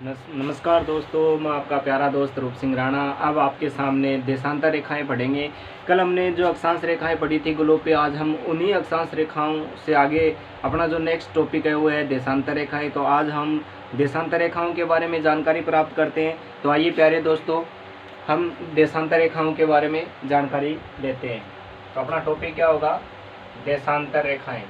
नमस्कार दोस्तों, मैं आपका प्यारा दोस्त रूप सिंह राणा अब आपके सामने देशांतर रेखाएं पढ़ेंगे। कल हमने जो अक्षांश रेखाएं पढ़ी थी ग्लोब पे, आज हम उन्हीं अक्षांश रेखाओं से आगे अपना जो नेक्स्ट टॉपिक है वो है देशांतर रेखाएं। तो आज हम देशांतर रेखाओं के बारे में जानकारी प्राप्त करते हैं। तो आइए प्यारे दोस्तों, हम देशांतर रेखाओं के बारे में जानकारी लेते हैं। तो अपना टॉपिक क्या होगा? देशांतर रेखाएँ।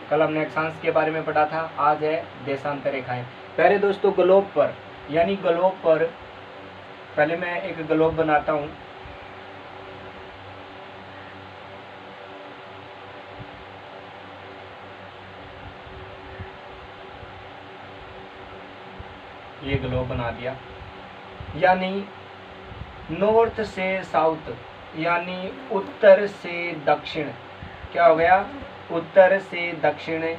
कल हमने अक्षांश के बारे में पढ़ा था, आज है देशांतर रेखाएं। प्यारे दोस्तों, ग्लोब पर यानी ग्लोब पर पहले मैं एक ग्लोब बनाता हूं। ये ग्लोब बना दिया, यानी नॉर्थ से साउथ यानी उत्तर से दक्षिण। क्या हो गया? उत्तर से दक्षिण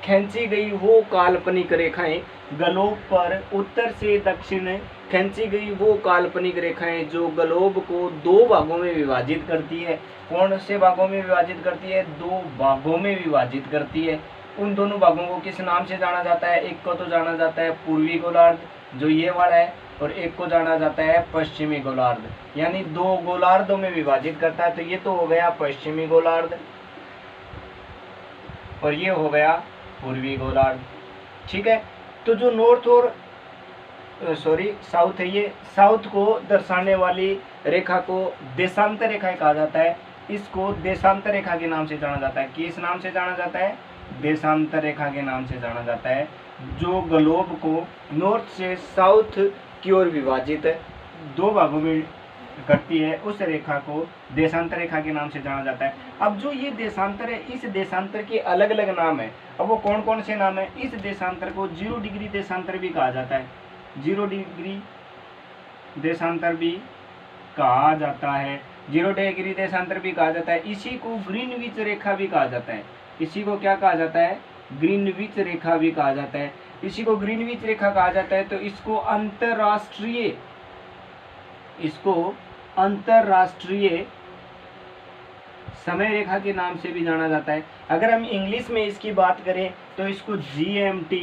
खींची गई वो काल्पनिक रेखाएं, ग्लोब पर उत्तर से दक्षिण खींची गई वो काल्पनिक रेखाएं जो ग्लोब को दो भागों में विभाजित करती है। कौन से भागों में विभाजित करती है? दो भागों में विभाजित करती है। उन दोनों भागों को किस नाम से जाना जाता है? एक को तो जाना जाता है पूर्वी गोलार्ध, जो ये वाला है, और एक को जाना जाता है पश्चिमी गोलार्ध, यानी दो गोलार्धों में विभाजित करता है। तो ये तो हो गया पश्चिमी गोलार्ध और ये हो गया पूर्वी गोलार्ध। ठीक है, तो जो नॉर्थ और साउथ है, ये साउथ को दर्शाने वाली रेखा को देशांतर रेखा कहा जाता है। इसको देशांतर रेखा के नाम से जाना जाता है। किस नाम से जाना जाता है? देशांतर रेखा के नाम से जाना जाता है। जो ग्लोब को नॉर्थ से साउथ की ओर विभाजित दो भागों में करती है, उस रेखा को देशांतर रेखा के नाम से जाना जाता है। अब जो ये देशांतर है, इस देशांतर के अलग अलग नाम है। अब वो कौन कौन से नाम है? इस देशांतर को 0 डिग्री देशांतर भी कहा जाता है। 0 डिग्री देशांतर भी कहा जाता है। 0 डिग्री देशांतर भी कहा जाता है। इसी को ग्रीनविच रेखा भी कहा जाता है। इसी को क्या कहा जाता है? ग्रीनविच रेखा भी कहा जाता है। इसी को ग्रीनविच रेखा कहा जाता है। तो इसको अंतरराष्ट्रीय समय रेखा के नाम से भी जाना जाता है। अगर हम इंग्लिश में इसकी बात करें तो इसको GMT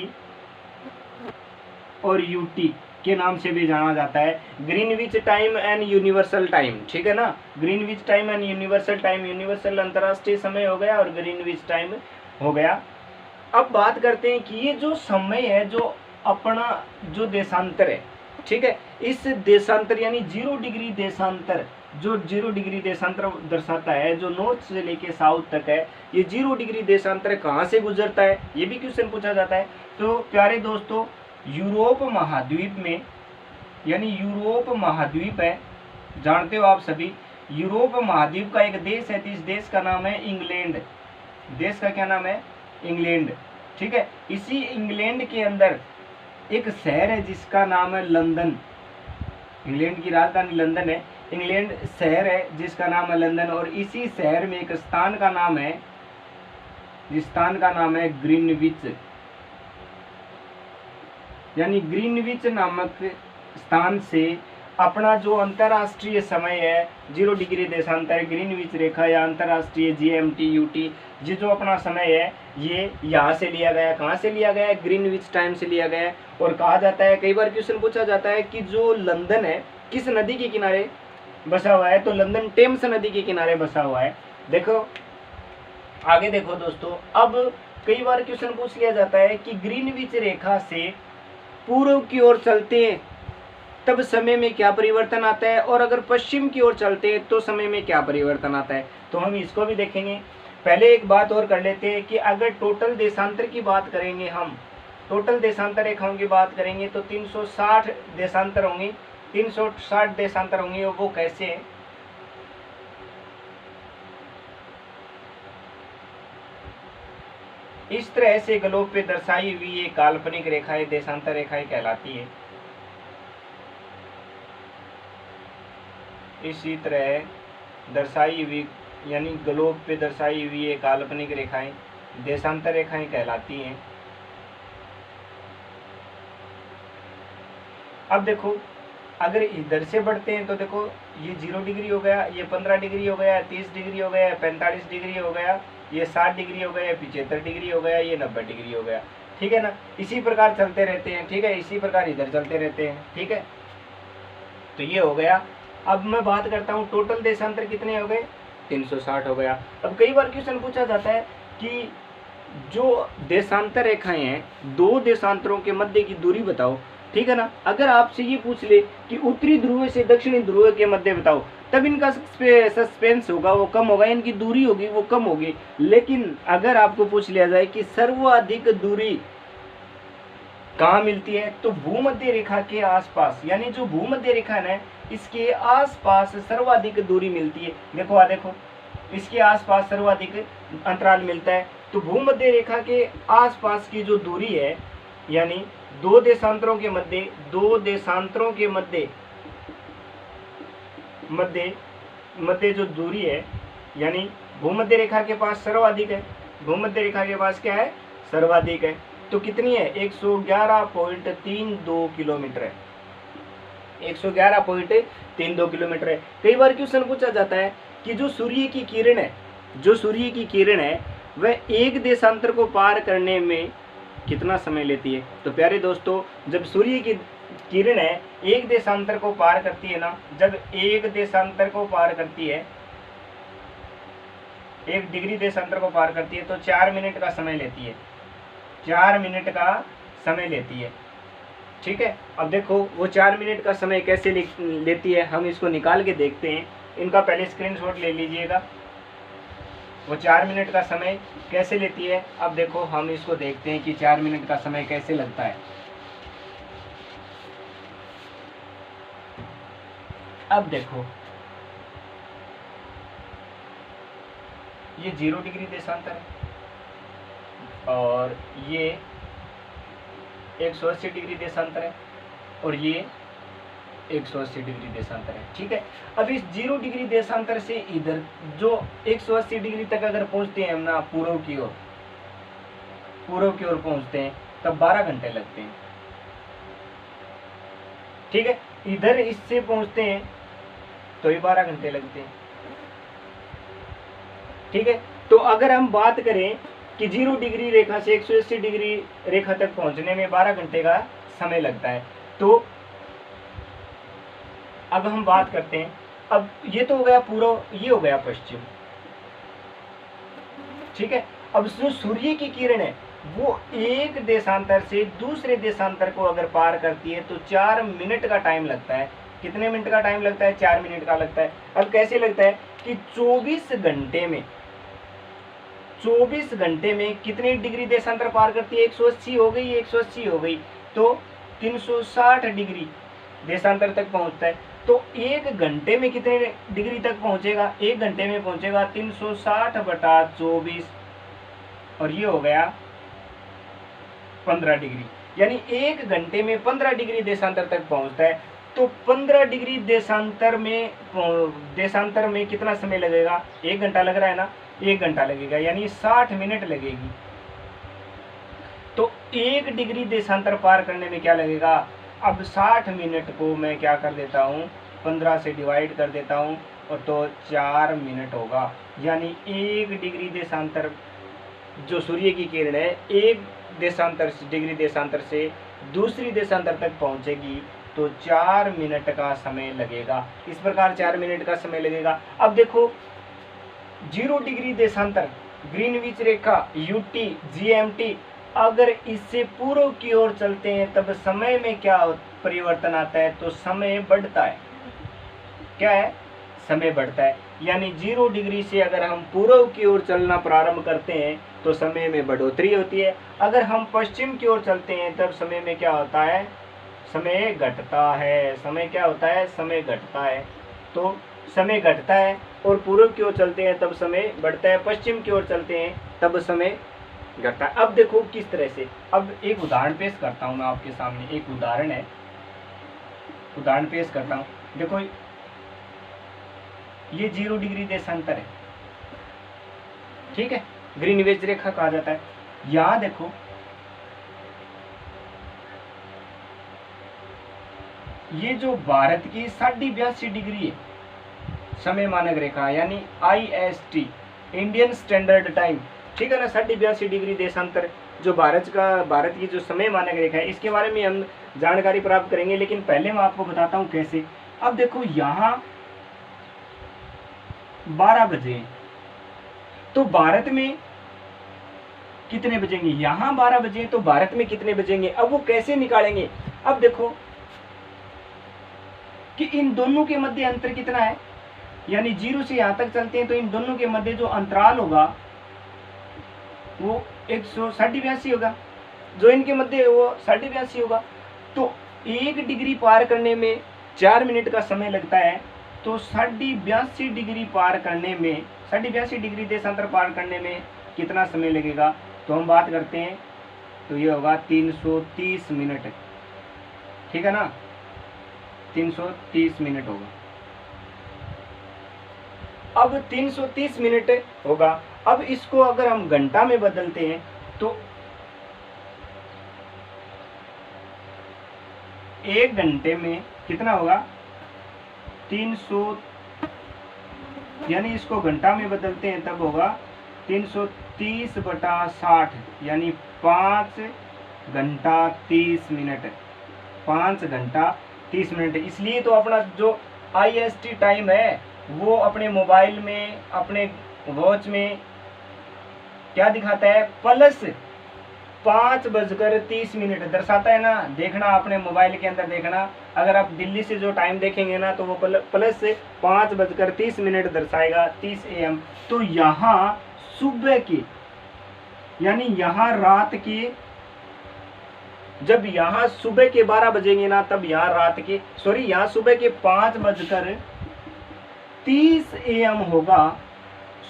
और UT के नाम से भी जाना जाता है। Greenwich time and universal time. ठीक है ना? Greenwich time and universal time, universal अंतरराष्ट्रीय समय हो गया और ग्रीनविच टाइम हो गया। अब बात करते हैं कि ये जो समय है, जो अपना जो देशांतर है, ठीक है, इस देशांतर यानी 0 डिग्री देशांतर, जो 0 डिग्री देशांतर दर्शाता है, जो नॉर्थ से लेके साउथ तक है, ये 0 डिग्री देशांतर कहाँ से गुजरता है? ये भी क्वेश्चन पूछा जाता है। तो प्यारे दोस्तों, यूरोप महाद्वीप में, यानी यूरोप महाद्वीप है, जानते हो आप सभी, यूरोप महाद्वीप का एक देश है। तो इस देश का नाम है इंग्लैंड। देश का क्या नाम है? इंग्लैंड। ठीक है, इसी इंग्लैंड के अंदर एक शहर है जिसका नाम है लंदन। इंग्लैंड की राजधानी लंदन है। इंग्लैंड शहर है जिसका नाम है लंदन, और इसी शहर में एक स्थान का नाम है, जिस स्थान का नाम है ग्रीनविच। यानी ग्रीनविच नामक स्थान से अपना जो अंतरराष्ट्रीय समय है, 0 डिग्री देशांतर, ग्रीनविच रेखा या अंतरराष्ट्रीय GMT UT, ये जो अपना समय है, ये यहाँ से लिया गया। कहाँ से लिया गया है? ग्रीनविच टाइम से लिया गया है। और कहा जाता है, कई बार क्वेश्चन पूछा जाता है कि जो लंदन है किस नदी के किनारे बसा हुआ है? तो लंदन टेम्स नदी के किनारे बसा हुआ है। देखो आगे देखो दोस्तों, अब कई बार क्वेश्चन पूछ लिया जाता है कि ग्रीनविच रेखा से पूर्व की ओर चलते हैं तब समय में क्या परिवर्तन आता है, और अगर पश्चिम की ओर चलते हैं तो समय में क्या परिवर्तन आता है। तो हम इसको भी देखेंगे। पहले एक बात और कर लेते हैं कि अगर टोटल देशांतर की बात करेंगे, हम टोटल देशांतर रेखाओं की बात करेंगे तो 360 देशांतर होंगे। 360 देशांतर होंगे। वो कैसे है? इस तरह से ग्लोब पे दर्शाई हुई ये काल्पनिक रेखाएं देशांतर रेखाएं कहलाती है। इसी तरह दर्शाई हुई, यानी ग्लोब पे दर्शाई हुई ये काल्पनिक रेखाएं देशांतर रेखाएं कहलाती हैं। अब देखो, अगर इधर से बढ़ते हैं तो देखो ये 0 डिग्री हो गया, ये 15 डिग्री हो गया, 30 डिग्री हो गया, 45 डिग्री हो गया, ये 60 डिग्री हो गया, 75 डिग्री हो गया, ये 90 डिग्री हो गया। ठीक है ना, इसी प्रकार चलते रहते हैं, ठीक है, इसी प्रकार इधर चलते रहते हैं, ठीक है। तो ये हो गया। अब मैं बात करता हूँ टोटल देशांतर कितने हो गए, 360 हो गया। अब कई बार क्वेश्चन पूछा जाता है कि जो देशांतर रेखाएं हैं, दो देशांतरों के मध्य की दूरी बताओ, ठीक है ना। अगर आपसे ये पूछ ले कि उत्तरी ध्रुव से दक्षिणी ध्रुव के मध्य बताओ, तब इनका सस्पेंस होगा वो कम होगा, इनकी दूरी होगी वो कम होगी। लेकिन अगर आपको पूछ लिया जाए कि सर्वाधिक दूरी कहाँ मिलती है, तो भूमध्य रेखा के आसपास, यानी जो भूमध्य रेखा है ना, इसके आसपास सर्वाधिक दूरी मिलती है। देखो देखो, इसके आसपास सर्वाधिक अंतराल मिलता है। तो भूमध्य रेखा के आसपास की जो दूरी है, यानी दो देशांतरों के मध्य जो दूरी है, यानी भूमध्य रेखा के पास सर्वाधिक है, भूमध्य रेखा के पास क्या है, सर्वाधिक है। तो कितनी है, 111.32 किलोमीटर है, 111.32 किलोमीटर है। कई बार क्वेश्चन पूछा जाता है कि जो सूर्य की किरण है वह एक देशांतर को पार करने में कितना समय लेती है। तो प्यारे दोस्तों, जब सूर्य की किरण है एक देशांतर को पार करती है ना, जब एक देशांतर को पार करती है, 1 डिग्री देशांतर को पार करती है, तो 4 मिनट का समय लेती है, 4 मिनट का समय लेती है, ठीक है। अब देखो वो 4 मिनट का समय कैसे लेती है, हम इसको निकाल के देखते हैं। इनका पहले स्क्रीनशॉट ले लीजिएगा, वो 4 मिनट का समय कैसे लेती है। अब देखो हम इसको देखते हैं कि 4 मिनट का समय कैसे लगता है। अब देखो ये 0 डिग्री देशांतर है और ये 180 डिग्री देशांतर है और ये 180 डिग्री देशांतर है, ठीक है। अब इस 0 डिग्री देशांतर से इधर जो 180 डिग्री तक अगर पहुंचते हैं हम ना, पूर्व की ओर पहुंचते हैं, तब 12 घंटे लगते हैं, ठीक है। इधर इससे पहुंचते हैं तो ही 12 घंटे लगते हैं, ठीक है। तो अगर हम बात करें कि 0 डिग्री रेखा से 180 डिग्री रेखा तक पहुंचने में 12 घंटे का समय लगता है, तो अब हम बात करते हैं। अब ये तो हो गया पूर्व, ये हो गया पश्चिम, ठीक है। अब जो सूर्य की किरण है वो एक देशांतर से दूसरे देशांतर को अगर पार करती है तो 4 मिनट का टाइम लगता है। कितने मिनट का टाइम लगता है, 4 मिनट का लगता है। अब कैसे लगता है कि 24 घंटे में कितने डिग्री देशांतर पार करती है, 180 हो गई, 180 हो गई, तो 360 डिग्री देशांतर तक पहुंचता है। तो 1 घंटे में कितने डिग्री तक पहुंचेगा, 1 घंटे में पहुंचेगा 360/24 और ये हो गया 15 डिग्री, यानी 1 घंटे में 15 डिग्री देशांतर तक पहुंचता है। तो 15 डिग्री देशांतर में कितना समय लगेगा, 1 घंटा लग रहा है ना, 1 घंटा लगेगा, यानी 60 मिनट लगेगी। तो 1 डिग्री देशांतर पार करने में क्या लगेगा। अब 60 मिनट को मैं क्या कर देता हूँ, 15 से डिवाइड कर देता हूँ और तो 4 मिनट होगा, यानी 1 डिग्री देशांतर जो सूर्य की किरण है 1 डिग्री देशांतर से दूसरी देशांतर तक पहुंचेगी तो 4 मिनट का समय लगेगा। इस प्रकार 4 मिनट का समय लगेगा। अब देखो 0 डिग्री देशांतर, ग्रीनविच रेखा, यूटी, जीएमटी, अगर इससे पूर्व की ओर चलते हैं तब समय में क्या परिवर्तन आता है, तो समय बढ़ता है। क्या है, समय बढ़ता है, यानी 0 डिग्री से अगर हम पूर्व की ओर चलना प्रारंभ करते हैं तो समय में बढ़ोतरी होती है। अगर हम पश्चिम की ओर चलते हैं तब समय में क्या होता है, समय घटता है। समय क्या होता है, समय घटता है। तो समय घटता है और पूर्व की ओर चलते हैं तब समय बढ़ता है, पश्चिम की ओर चलते हैं तब समय घटता है। अब देखो किस तरह से, अब एक उदाहरण पेश करता हूं मैं आपके सामने, एक उदाहरण है, उदाहरण पेश करता हूं। देखो ये 0 डिग्री देशांतर है, ठीक है, ग्रीनविच रेखा कहा जाता है। यहां देखो ये जो भारत की 82.5 डिग्री है समय मानक रेखा, यानी IST, इंडियन स्टैंडर्ड टाइम, ठीक है ना। 82 डिग्री देशांतर जो भारत की जो समय मानक रेखा है, इसके बारे में हम जानकारी प्राप्त करेंगे, लेकिन पहले मैं आपको बताता हूँ कैसे। अब देखो यहाँ 12 बजे, तो भारत में कितने बजेंगे, यहाँ 12 बजे तो भारत में कितने बजेंगे, अब वो कैसे निकालेंगे। अब देखो कि इन दोनों के मध्य अंतर कितना है, यानी 0 से यहां तक चलते हैं तो इन दोनों के मध्य जो अंतराल होगा वो 182 होगा, जो इनके मध्य वो 82 होगा। तो 1 डिग्री पार करने में 4 मिनट का समय लगता है, तो 82 डिग्री पार करने में, 82 डिग्री देशांतर पार करने में कितना समय लगेगा, तो हम बात करते हैं तो ये होगा 330 मिनट, ठीक है ना, 330 मिनट होगा। अब 330 मिनट होगा, अब इसको अगर हम घंटा में बदलते हैं तो 1 घंटे में कितना होगा 300, यानी इसको घंटा में बदलते हैं तब होगा 330/60, यानी 5 घंटा 30 मिनट, 5 घंटा 30 मिनट। इसलिए तो अपना जो IST टाइम है वो अपने मोबाइल में, अपने वॉच में क्या दिखाता है, प्लस 5:30 दर्शाता है ना। देखना अपने मोबाइल के अंदर देखना, अगर आप दिल्ली से जो टाइम देखेंगे ना तो वो प्लस 5:30 दर्शाएगा, 30 AM। तो यहाँ सुबह की, यानी यहाँ रात की, जब यहाँ सुबह के 12 बजेंगे ना तब यहाँ रात के, सॉरी यहाँ सुबह के 5:30 AM होगा,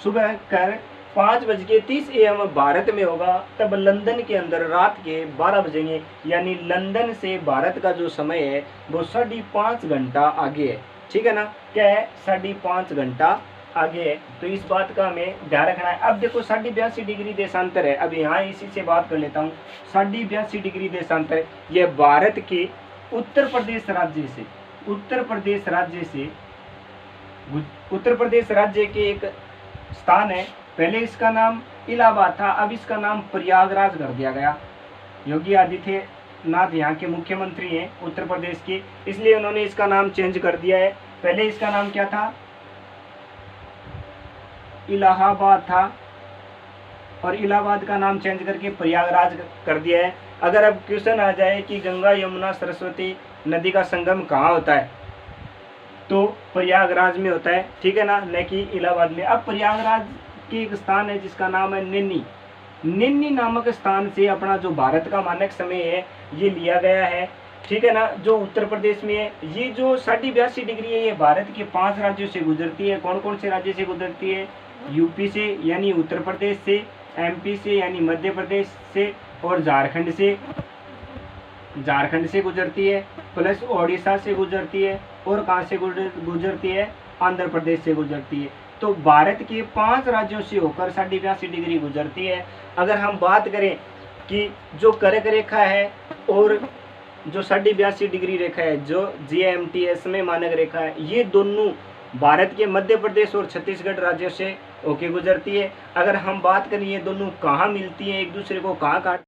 सुबह कर 5:30 AM भारत में होगा, तब लंदन के अंदर रात के 12 बजेंगे, यानी लंदन से भारत का जो समय है वो 5.5 घंटा आगे है, ठीक है ना। क्या है, 5.5 घंटा आगे है, तो इस बात का हमें ध्यान रखना है। अब देखो 82 डिग्री देशांतर है, अब यहाँ इसी से बात कर लेता हूँ। 82 डिग्री देशांतर यह भारत के उत्तर प्रदेश राज्य के एक स्थान है। पहले इसका नाम इलाहाबाद था, अब इसका नाम प्रयागराज कर दिया गया। योगी आदित्यनाथ यहाँ के मुख्यमंत्री हैं उत्तर प्रदेश के, इसलिए उन्होंने इसका नाम चेंज कर दिया है। पहले इसका नाम क्या था, इलाहाबाद था, और इलाहाबाद का नाम चेंज करके प्रयागराज कर दिया है। अगर अब क्वेश्चन आ जाए कि गंगा यमुना सरस्वती नदी का संगम कहाँ होता है, तो प्रयागराज में होता है, ठीक है ना, न कि इलाहाबाद में। अब प्रयागराज के एक स्थान है जिसका नाम है निन्नी नामक स्थान से अपना जो भारत का मानक समय है ये लिया गया है, ठीक है ना, जो उत्तर प्रदेश में है। ये जो 82 डिग्री है ये भारत के 5 राज्यों से गुजरती है। कौन कौन से राज्य से गुजरती है, यूपी से यानी उत्तर प्रदेश से, MP से यानी मध्य प्रदेश से, और झारखंड से गुजरती है, प्लस ओडिशा से गुजरती है, और कहाँ से गुजरती है, आंध्र प्रदेश से गुजरती है। तो भारत के 5 राज्यों से होकर 82 डिग्री गुजरती है। अगर हम बात करें कि जो कर्क रेखा है और जो 82 डिग्री रेखा है, जो GMT समय मानक रेखा है, ये दोनों भारत के मध्य प्रदेश और छत्तीसगढ़ राज्यों से होके गुजरती है। अगर हम बात करें ये दोनों कहाँ मिलती है, एक दूसरे को कहाँ काट